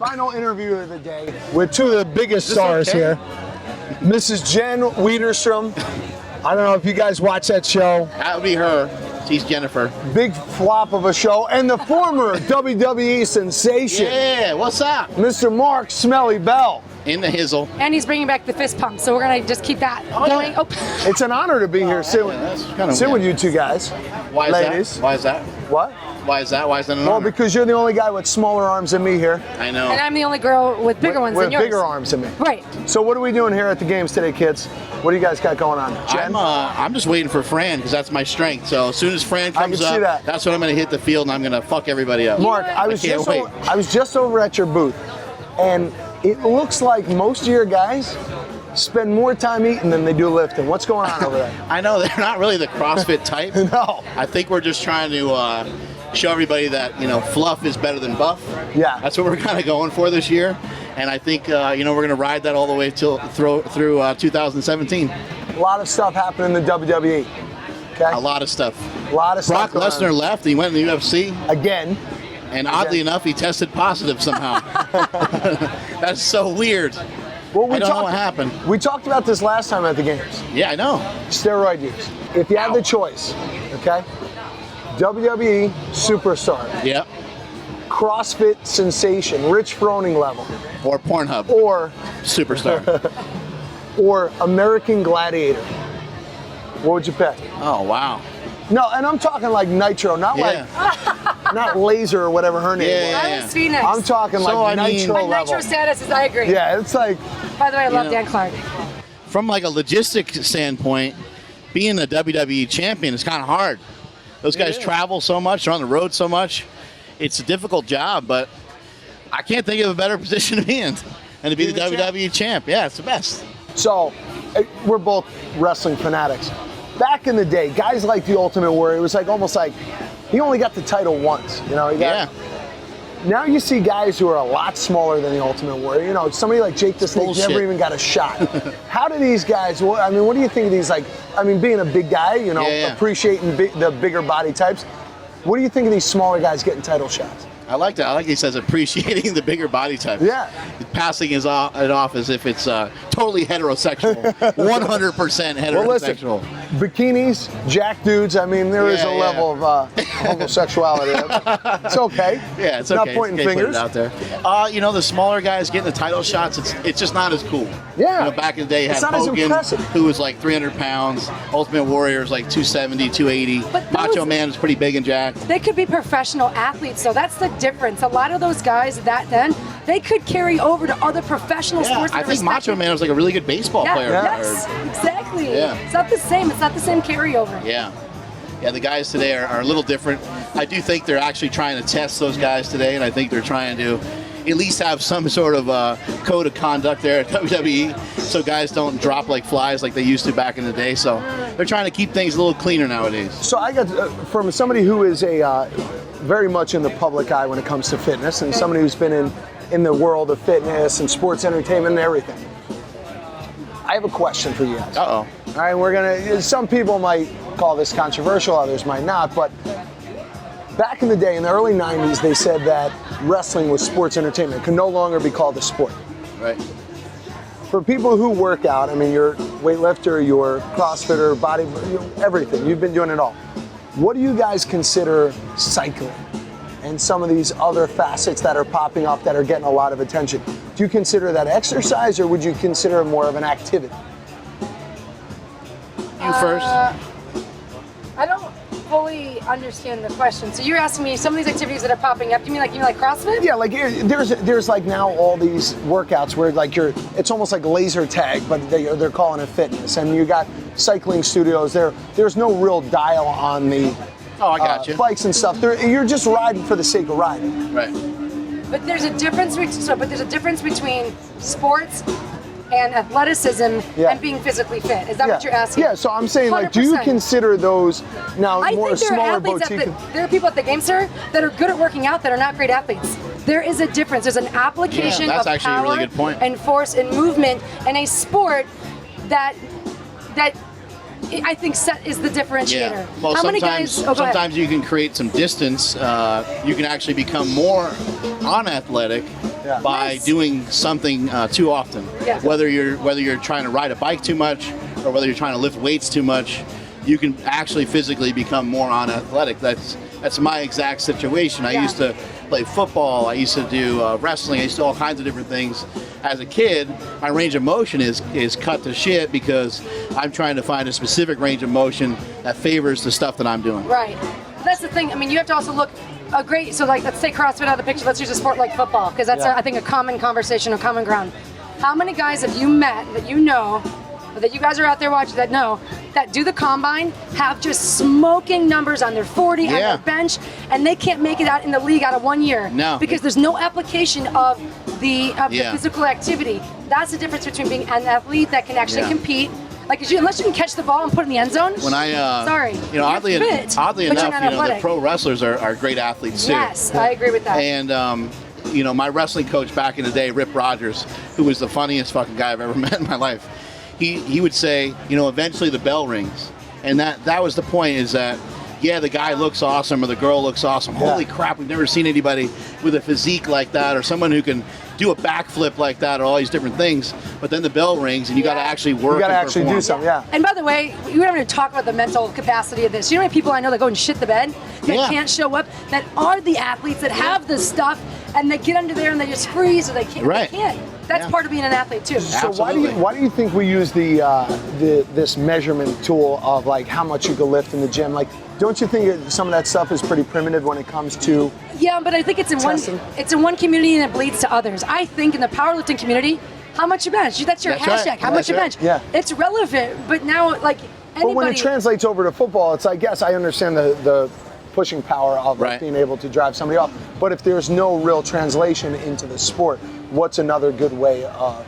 Final interview of the day with two of the biggest stars here. Mrs. Jen Widerstrom. I don't know if you guys watch that show. That would be her. She's Jennifer. Big flop of a show. And the former WWE sensation. Yeah, what's up? Mr. Mark Smelly Bell. In the hizzle. And he's bringing back the fist pump, so we're going to just keep that going. Yeah. Oh. It's an honor to be here. Sit with you two guys. Why is ladies. that? Why is that? What? Why is that? Why is that an Well, honor? because you're the only guy with smaller arms than me here. I know. And I'm the only girl with bigger ones than with yours. bigger arms than me. Right. So what are we doing here at the games today, kids? What do you guys got going on? Jen? I'm just waiting for Fran because that's my strength. So as soon as Fran comes I can see that. that's when I'm going to hit the field and I'm going to fuck everybody up. Mark, I was just over at your booth, and it looks like most of your guys spend more time eating than they do lifting. What's going on over there? I know they're not really the CrossFit type. No. I think we're just trying to show everybody that fluff is better than buff. Yeah. That's what we're kind of going for this year, and I think we're going to ride that all the way through 2017. A lot of stuff happened in the WWE. Okay. A lot of stuff. A lot of stuff. Brock Lesnar left. He went in the UFC again. And oddly enough, he tested positive somehow. That's so weird. Well, I don't know what happened. We talked about this last time at the games. Yeah, I know. Steroid use. If you had the choice, okay? WWE superstar. Yep. CrossFit sensation, Rich Froning level. Or Pornhub. Or superstar. Or American Gladiator. What would you pick? Oh, wow. No, and I'm talking like Nitro, not not Laser or whatever her name was. I was Phoenix. I'm talking like Nitro level. My Nitro status is, I agree. Yeah, it's like. By the way, I love Dan Clark. From like a logistic standpoint, being a WWE champion is kind of hard. Those guys travel so much, they're on the road so much. It's a difficult job, but I can't think of a better position to be in than to be the WWE champ. Yeah, it's the best. So, we're both wrestling fanatics. Back in the day, guys like the Ultimate Warrior, it was like almost like he only got the title once. Now you see guys who are a lot smaller than the Ultimate Warrior. Somebody like Jake the Snake never even got a shot. How do these guys? What do you think of these? Being a big guy, appreciating the bigger body types. What do you think of these smaller guys getting title shots? I like that. I like he says appreciating the bigger body type. Yeah. Passing it off as if it's totally heterosexual. 100% heterosexual. Well, listen, bikinis, jack dudes, there is a level of homosexuality. It's okay. Yeah, it's not okay. pointing Put fingers. it out there. The smaller guys getting the title shots, it's just not as cool. Yeah. Back in the day, you had not as Hogan, impressive. who was like 300 pounds. Ultimate Warrior is like 270, 280. But Macho Man is pretty big and jacked. They could be professional athletes, so that's the difference. A lot of those guys they could carry over to other professional sports. I think Macho Man was like a really good baseball player. Yes, exactly. Yeah. It's not the same. It's not the same carryover. Yeah. Yeah, the guys today are a little different. I do think they're actually trying to test those guys today, and I think they're trying to at least have some sort of code of conduct there at WWE so guys don't drop like flies like they used to back in the day. So they're trying to keep things a little cleaner nowadays. So I got, from somebody who is very much in the public eye when it comes to fitness, and somebody who's been in the world of fitness and sports entertainment and everything, I have a question for you guys. Uh-oh. All right, some people might call this controversial, others might not, but back in the day, in the early 90s, they said that wrestling was sports entertainment. It could no longer be called a sport. Right. For people who work out, you're a weightlifter, you're a CrossFitter, body, everything. You've been doing it all. What do you guys consider cycling and some of these other facets that are popping up that are getting a lot of attention? Do you consider that exercise, or would you consider it more of an activity? You first. I don't fully understand the question. So you're asking me some of these activities that are popping up. You mean like CrossFit? Yeah, like there's like now all these workouts where like it's almost like laser tag, but they're calling it fitness. And you got cycling studios. There's no real dial on the bikes and stuff. You're just riding for the sake of riding. Right. But there's a difference. There's a difference between sports and athleticism and being physically fit. Is that what you're asking? Yeah, so I'm saying, 100%. do you consider those now more smaller boutique? There are people at the game, sir, that are good at working out that are not great athletes. There is a difference. There's an application of actually power a really good point. and force and movement in a sport that I think set is the differentiator. Yeah. Well, How many guys? Sometimes you can create some distance. You can actually become more unathletic by doing something too often. Yeah. Whether you're trying to ride a bike too much, or whether you're trying to lift weights too much, you can actually physically become more unathletic. That's my exact situation. I used to play football. I used to do wrestling. I used to do all kinds of different things. As a kid, my range of motion is cut to shit because I'm trying to find a specific range of motion that favors the stuff that I'm doing. Right. That's the thing. I mean, you have to also look so like, let's take CrossFit out of the picture. Let's use a sport like football, because that's, I think, a common conversation, a common ground. How many guys have you met that you know, that you guys are out there watching that know, that do the combine, have just smoking numbers on their 40, on their bench, and they can't make it out in the league out of 1 year? No. Because there's no application of the physical activity. That's the difference between being an athlete that can actually compete. Like, unless you can catch the ball and put it in the end zone. When oddly enough, the pro wrestlers are great athletes too. Yes, I agree with that. And my wrestling coach back in the day, Rip Rogers, who was the funniest fucking guy I've ever met in my life, he would say, eventually the bell rings, and that was the point. Is that the guy looks awesome or the girl looks awesome. Holy crap, we've never seen anybody with a physique like that, or someone who can do a backflip like that, or all these different things. But then the bell rings and you got to actually work. You got to actually do something. Yeah. And by the way, we don't even talk about the mental capacity of this. You know how many people I know that go and shit the bed, that can't show up, that are the athletes that have the stuff, and they get under there and they just freeze, or they can't. Right. They can't. That's part of being an athlete too. So why do you think we use this measurement tool of like how much you can lift in the gym? Like, don't you think some of that stuff is pretty primitive when it comes to? Yeah, but I think it's in one community and it bleeds to others. I think in the powerlifting community, how much you bench? That's your hashtag. Right. How much you bench? Yeah. It's relevant, but now like anybody. But when it translates over to football, it's I guess I understand the pushing power of being able to drive somebody off. But if there's no real translation into the sport, what's another good way of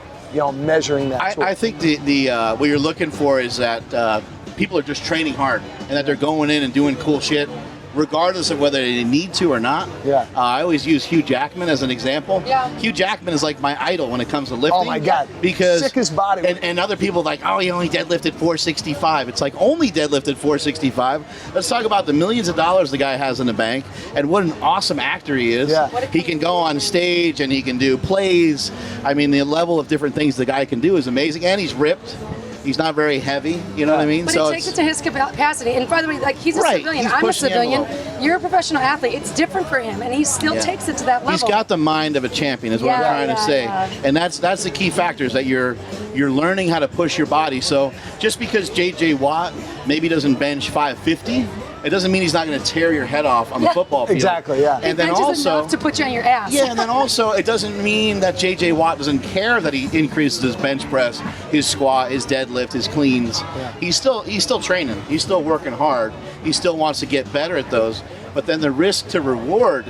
measuring that? I think the what you're looking for is that people are just training hard and that they're going in and doing cool shit, regardless of whether they need to or not. Yeah. I always use Hugh Jackman as an example. Yeah. Hugh Jackman is like my idol when it comes to lifting. Oh my God. Because sickest body. And other people like, oh, he only deadlifted 465. It's like, only deadlifted 465. Let's talk about the millions of dollars the guy has in the bank and what an awesome actor he is. Yeah. He can go on stage and he can do plays. I mean, the level of different things the guy can do is amazing, and he's ripped. He's not very heavy, you know what I mean? But he takes it to his capacity. And by the way, like, he's a civilian. I'm a civilian. You're a professional athlete. It's different for him, and he still takes it to that level. He's got the mind of a champion, is what I'm trying to say. Yeah. And that's the key factor, is that you're learning how to push your body. So just because J.J. Watt maybe doesn't bench 550, it doesn't mean he's not going to tear your head off on the football field. Exactly, yeah. And then also enough to put you on your ass. Yeah, and then also it doesn't mean that J.J. Watt doesn't care that he increases his bench press, his squat, his deadlift, his cleans. Yeah. He's still training. He's still working hard. He still wants to get better at those. But then the risk to reward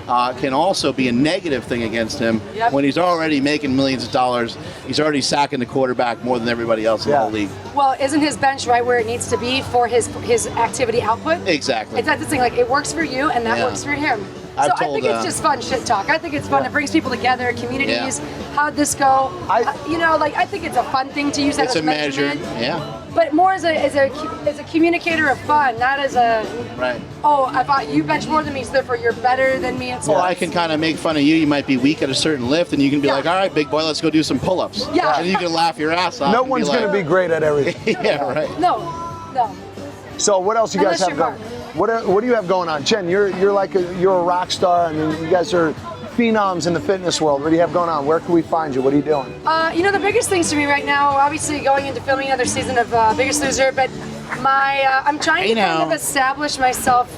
can also be a negative thing against him when he's already making millions of dollars. He's already sacking the quarterback more than everybody else in the whole league. Well, isn't his bench right where it needs to be for his activity output? Exactly. It's not the thing, like, it works for you and that works for him. So I think it's just fun shit talk. I think it's fun. It brings people together, communities. How'd this go? I think it's a fun thing to use that as a measurement. But more as a communicator of fun, not as a I thought you bench more than me, so therefore you're better than me. Well, I can kind of make fun of you. You might be weak at a certain lift, and you can be like, all right, big boy, let's go do some pull-ups. Yeah. And you can laugh your ass off. No one's going to be great at everything. No. So what else you guys have going? What do you have going on, Jen? You're a rock star. I mean, you guys are phenoms in the fitness world. What do you have going on? Where can we find you? What are you doing? The biggest things to me right now, obviously going into filming another season of Biggest Loser, but I'm trying to kind of establish myself,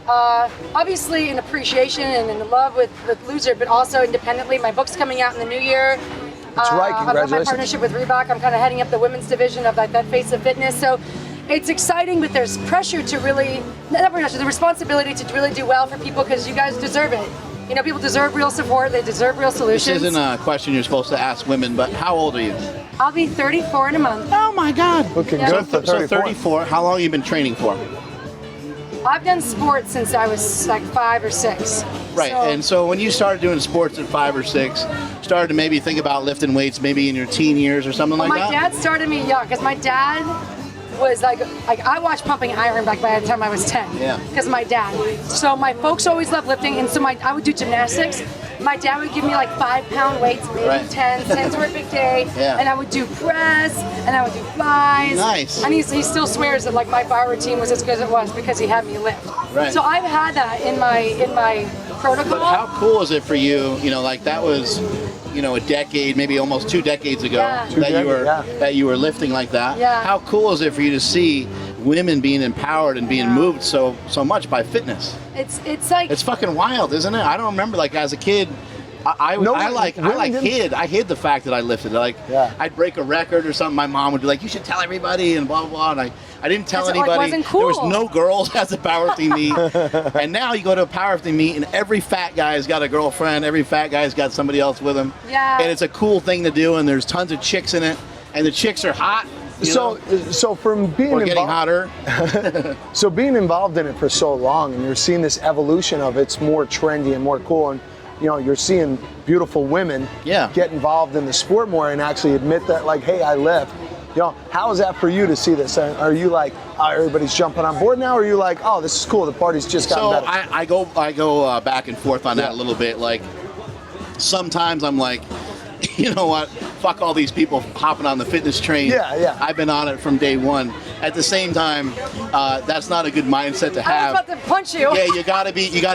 obviously in appreciation and in love with Loser, but also independently. My book's coming out in the new year. That's right, congratulations. I've got my partnership with Reebok. I'm kind of heading up the women's division of that face of fitness. So it's exciting, but there's pressure to really, not pressure, the responsibility to really do well for people, because you guys deserve it. People deserve real support. They deserve real solutions. This isn't a question you're supposed to ask women, but how old are you? I'll be 34 in a month. Oh my God. Looking good for 34. So 34, how long have you been training for? I've done sports since I was like 5 or 6. Right, and so when you started doing sports at 5 or 6, started to maybe think about lifting weights maybe in your teen years or something like that? My dad started me young, because my dad was like I watched Pumping Iron back by the time I was 10. Yeah. Because of my dad. So my folks always loved lifting, and so I would do gymnastics. My dad would give me like 5-pound weights, maybe Right. 10. 10s were a big day. Yeah. And I would do press, and I would do flies. Nice. And he still swears that like my bar routine was as good as it was because he had me lift. Right. So I've had that in my protocol. But how cool is it for you? You know, like that was, you know, a decade, maybe almost 2 decades ago Yeah. that you were lifting like that. Yeah. How cool is it for you to see women being empowered and being moved so much by fitness? It's like It's fucking wild, isn't it? I don't remember, like as a kid, I hid the fact that I lifted. Like Yeah. I'd break a record or something. My mom would be like, "You should tell everybody," and blah blah blah. And I didn't tell Because it, like, anybody. wasn't cool. There was no girls at the powerlifting meet. And now you go to a powerlifting meet, and every fat guy's got a girlfriend. Every fat guy's got somebody else with him. Yeah. And it's a cool thing to do. And there's tons of chicks in it, and the chicks are hot. you know, So from being or getting involved, hotter. so being involved in it for so long, and you're seeing this evolution of it's more trendy and more cool, and you know you're seeing beautiful women Yeah. get involved in the sport more and actually admit that, like, hey, I lift. You know, how is that for you to see this? Are you like, oh, everybody's jumping on board now? Or are you like, oh, this is cool, the party's just gotten So better? I go back and forth on that Yeah. a little bit. Like sometimes I'm like, you know what? Fuck all these people hopping on the fitness train. Yeah. I've been on it from day one. At the same time, that's not a good mindset to I was have. about to punch you. Yeah, you gotta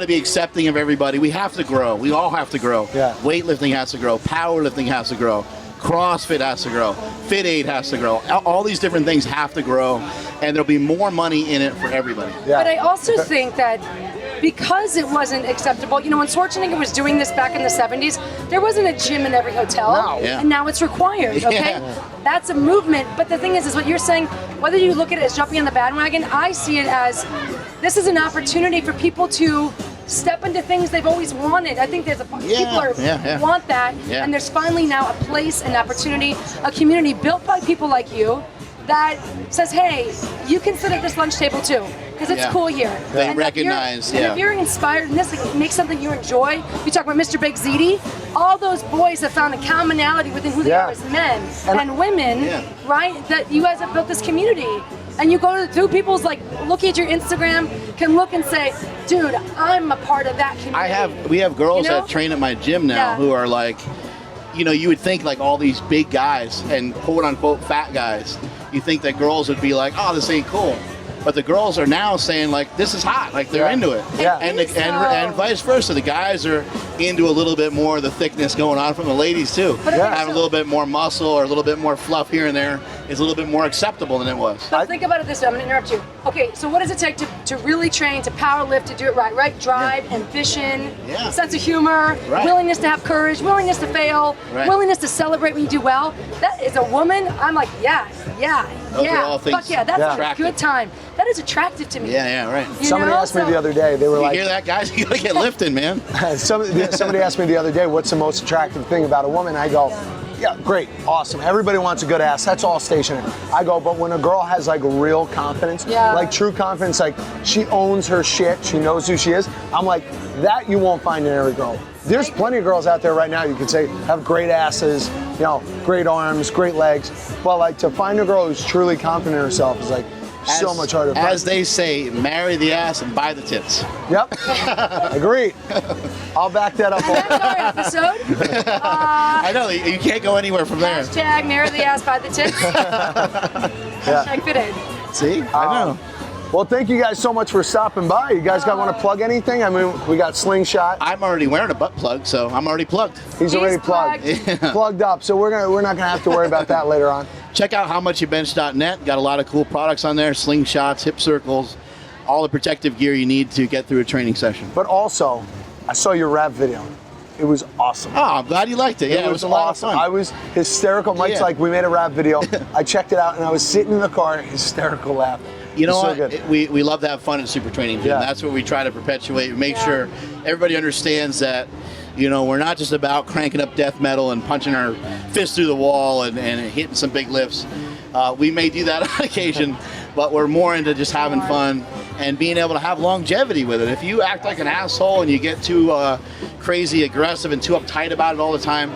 be accepting of everybody. We have to grow. We all have to grow. Yeah. Weightlifting has to grow. Powerlifting has to grow. CrossFit has to grow. FitAID has to grow. All these different things have to grow, and there'll be more money in it for everybody. Yeah. But I also think that because it wasn't acceptable, you know, when Schwarzenegger was doing this back in the 70s, there wasn't a gym in every hotel, No. Yeah. and now it's required, okay? Yeah. That's a movement, but the thing is what you're saying, whether you look at it as jumping on the bandwagon, I see it as this is an opportunity for people to step into things they've always wanted. I think people want that, Yeah. and there's finally now a place, an opportunity, a community built by people like you that says, hey, you can sit at this lunch table too, because it's Yeah. cool here. They And recognize, if you're inspired in this, like, make something you enjoy. You talk about Mr. Big Ziti, all those boys have found a commonality within who they Yeah. are as men And- and women, Yeah. right? That you guys have built this community. And you go through people's, like, looking at your Instagram, can look and say, dude, I'm a part of that community. We have girls You know? that train at my gym now Yeah. who are like, you know, you would think like all these big guys and quote unquote fat guys, you think that girls would be like, oh, this ain't cool. But the girls are now saying like, this is hot, like they're Yeah. into it. Yeah. And, It is and vice versa. The guys are into a little bit more of the thickness going on from the ladies too. But Yeah. Having a little bit more muscle or a little bit more fluff here and there is a little bit more acceptable than it was. But think about it this way, I'm gonna interrupt you. Okay, so what does it take to really train, to power lift, to do it right, right? Drive, ambition, Yeah. sense of humor, Right. willingness to have courage, willingness to fail, Right. willingness to celebrate when you do well. That is a woman, I'm like, Those are all things fuck yeah, that's a attractive. good time. That is attractive to me. Yeah, right. You Somebody know? asked me So- the other day, they were You like, hear that, guys? You gotta get lifting, man. somebody asked me the other day, what's the most attractive thing about a woman? I go, yeah, great, awesome. Everybody wants a good ass. That's all stationary. I go, but when a girl has like real confidence, Yeah. like true confidence, like she owns her shit, she knows who she is, I'm like, that you won't find in every girl. There's plenty of girls out there right now you could say have great asses, you know, great arms, great legs, but like to find a girl who's truly confident in herself is like so much harder. As they say, marry the ass and buy the tits. Yep, agreed. I'll back that up. And that's our episode. I know, you can't go anywhere from there. Hashtag marry the ass by the tits. Hashtag FitAID. See? I know. Well, thank you guys so much for stopping by. You guys want to plug anything? I mean, we got Slingshot. I'm already wearing a butt plug, so I'm already plugged. He's already plugged. Plugged up. So we're not gonna have to worry about that later on. Check out howmuchyoubench.net. Got a lot of cool products on there, slingshots, hip circles, all the protective gear you need to get through a training session. But also, I saw your rap video. It was awesome. Oh, I'm glad you liked it. Yeah, it was a lot awesome. of fun. I was hysterical. Mike's Yeah. like, we made a rap video. I checked it out and I was sitting in the car, hysterical laugh. You know It's so what? good. We love to have fun at Super Training Gym. Yeah. That's what we try to perpetuate. Make sure everybody understands that, you know, we're not just about cranking up death metal and punching our fist through the wall and hitting some big lifts. We may do that on occasion, but we're more into just having fun and being able to have longevity with it. If you act like an asshole and you get too crazy aggressive and too uptight about it all the time,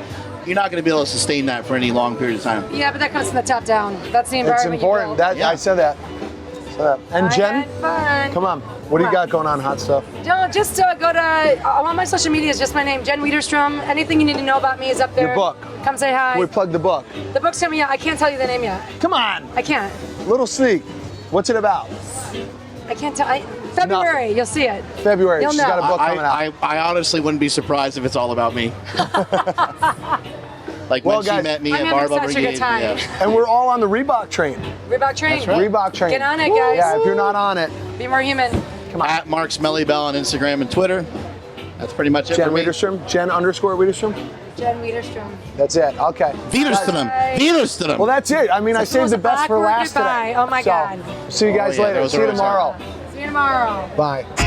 you're not going to be able to sustain that for any long period of time. Yeah, but that comes from the top down. That's the environment. It's important. You build. That I said that. And I Jen, had fun. come on. What do you got going on, hot stuff? No, just go to all my social media is just my name, Jen Widerstrom. Anything you need to know about me is up there. Your book. Come say hi. We plug the book. The book's coming out. I can't tell you the name yet. Come on. I can't. Little sneak. What's it about? I can't tell. February, you'll see it. February. You'll She's know. got a book coming out. I honestly wouldn't be surprised if it's all about me. Like Well, when guys, she met me I'm at having Barbell such a good Brigade. time. Yeah. And we're all on the Reebok train. Reebok train. That's right. Reebok train. Get on it, guys. Yeah, if you're not on it, Be more human. come on. At Mark Smellybell on Instagram and Twitter. That's pretty much it Jen for me. Widerstrom. Jen _ Widerstrom. Jen Widerstrom. That's it. Okay. Widerstrom. Bye. Widerstrom. Well, that's it. I mean, I This saved was the best for awkward last goodbye. today. Oh my So, God. See you guys Oh, yeah, later. those See you are always tomorrow. See you tomorrow. Bye.